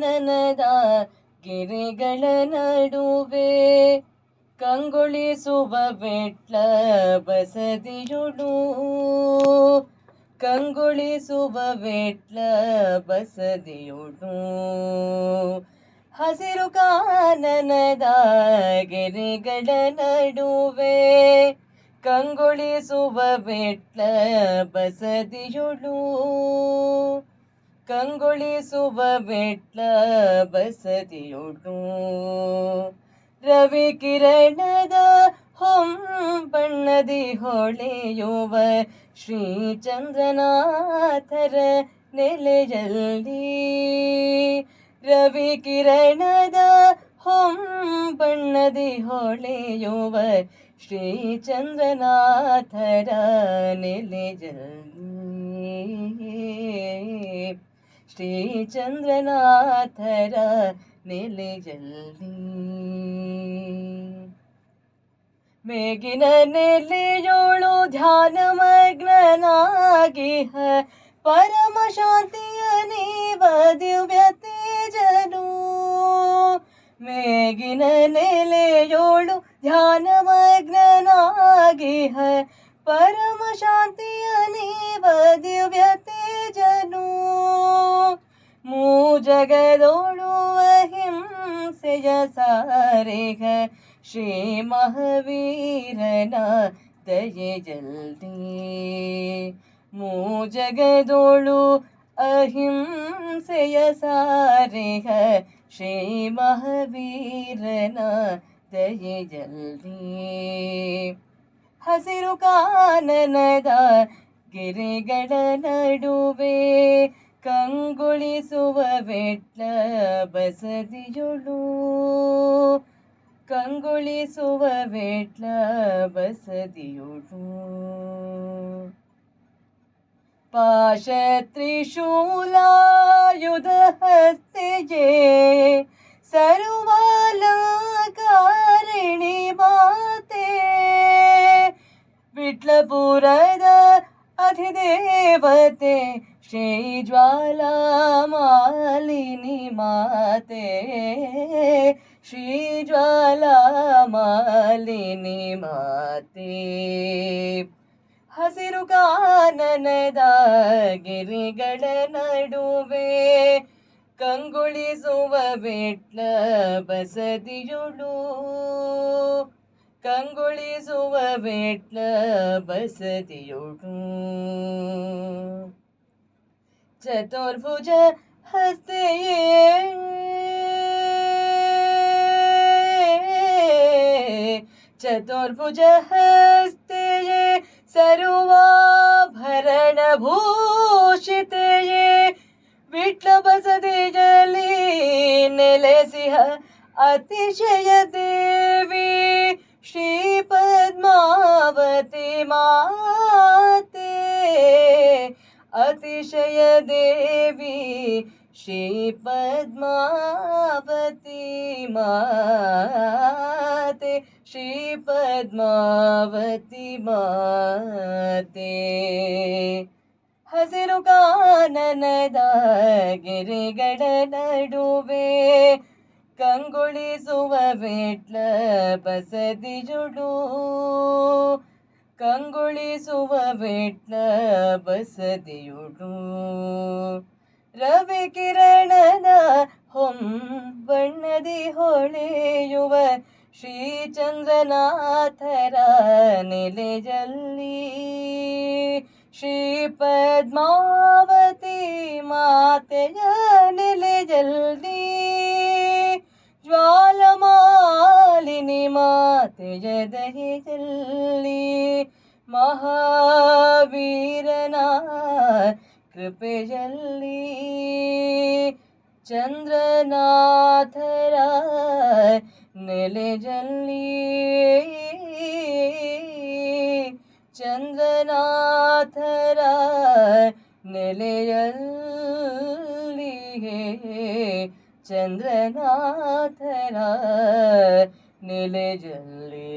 ನನದ ಗಿರಿಗಳ ನಡುವೆ ಕಂಗೊಳಿಸುವ ಬೆಟ್ಲ ಬಸದಿಯುಡು ಕಂಗೊಳಿಸುವ ಬೆಟ್ಲ ಬಸದಿಯುಡು ಹಸಿರು ಕಾನನದ ಗಿರಿಗಳ ನಡುವೆ ಕಂಗೊಳಿಸುವ ಬೆಟ್ಲ ಬಸದಿಯುಡು ಕಂಗೊಳಿಸುವ ಬೆಟ್ಲ ಬಸದಿಯುಡು ರವಿ ಕಿರಣದ ಹೊಂಬಣ್ಣದಿ ಹೊಳೆಯುವ ಶ್ರೀಚಂದ್ರನಾಥರ ನೆಲೆಯಲ್ಲಿ ರವಿ ಕಿರಣದ ಹೊಂಬಣ್ಣದಿ ಹೊಳೆಯುವ ಶ್ರೀಚಂದ್ರನಾಥರ ನೆಲೆಯಲ್ಲಿ ಶ್ರೀಚಂದ್ರನಾಥರ ನೆಲೆಯಲ್ಲಿ ಮೇಗಿನ ನೆಲೆಯೋಳು ಧ್ಯಾನ ಮಗ್ನನಾಗಿಹ ಪರಮ ಶಾಂತಿಯ ನೀವ ದಿವ್ಯ ತೇಜನು ಮೇಗಿನ ನೆಲೆಯೋಳು ಧ್ಯಾನ ಮಗ್ನನಾಗಿಹ ಪರಮ ಶಾಂತಿಯ ನೀವ ದಿವ್ಯ ತೇಜನು ಮೂ ಜಗದೋಳು ಅಹಿಂಸೆಯ ಸಾರಿಗ ಶ್ರೀ ಮಹಾವೀರನ ದಯೆಯಲ್ಲಿ ಮೂ ಜಗದೋಳು ಅಹಿಂಸೆಯ ಸಾರಿಗ ಶ್ರೀ ಮಹಾವೀರನ ದಯೆಯಲ್ಲಿ ಹಸಿರು ಕಾನನದ ಗಿರಿಗಳ ನಡುವೆ ಕಂಗೊಳಿಸುವ ಬೆಟ್ಲ ಬಸದಿಯುಡು ಕಂಗೊಳಿಸುವ ಬೆಟ್ಲ ಬಸದಿಯುಡು ಪಾಶ ತ್ರಿಶೂಲಾಯುಧ ಹಸ್ತೆಯೇ ಸರ್ವಾಲಂಕಾರಿಣಿ ಮಾತೆ ವಿಟ್ಲಪುರದ ಅಧಿದೇವತೆ ಶ್ರೀ ಜ್ವಾಲಾ ಮಾಲಿನಿ ಮಾತೆ ಶ್ರೀ ಜ್ವಾಲಾ ಮಾಲಿನಿ ಮಾತೆ ಹಸಿರು ಕಾನನದ ಗಿರಿಗಳ ನಡುವೆ ಕಂಗೊಳಿಸುವ ಬೆಟ್ಲ ಬಸದಿಯುಡು ಕಂಗೊಳಿಸುವ ಬೆಟ್ಲ ಬಸದಿಯುಡು ಚತುರ್ಭುಜ ಹಸ್ತೆಯೇ ಚತುರ್ಭುಜ ಹಸ್ತೆಯೇ ಸರ್ವಾಭರಣ ಭೂಷಿತೆಯೇ ವಿಟ್ಲ ಬಸದಿಯಲ್ಲಿ ನೆಲೆಸಿಹ ಅತಿಶಯ ದೇವಿ ಶ್ರೀ ಪದ್ಮಾವತಿ ಮಾತೆ ಅತಿಶಯ ದೇವಿ ಶ್ರೀ ಪದ್ಮಾವತಿ ಮಾತೆ ಶ್ರೀ ಪದ್ಮಾವತಿ ಮಾತೆ ಹಸಿರು ಕಾನನದ ಗಿರಿಗಳ ನಡುವೆ ಕಂಗೊಳಿಸುವ ಬೆಟ್ಲ ಬಸದಿಯುಡು ಕಂಗೊಳಿಸುವ ಬೆಟ್ಲ ಬಸದಿಯುಡು ರವಿ ಕಿರಣದ ಹೊಂಬಣ್ಣದಿ ಹೊಳೆಯುವ ಶ್ರೀಚಂದ್ರನಾಥರ ನೆಲೆಯಲ್ಲಿ ಶ್ರೀ ಪದ್ಮಾವತಿ ಮಾತೆಯ ನೆಲೆಯಲ್ಲಿ ಜ್ವಾಲಮಾಲಿನಿ ಮಾತೆಯ ದಯೆಯಲ್ಲಿ ಮಹಾವೀರನ ಕೃಪೆಯಲ್ಲಿ ಚಂದ್ರನಾಥರ ನೆಲೆಯಲ್ಲಿ ಚಂದ್ರನಾಥರ ನೆಲೆಯಲ್ಲಿ ಚಂದ್ರನಾಥರ ನೆಲೆಯಲ್ಲಿ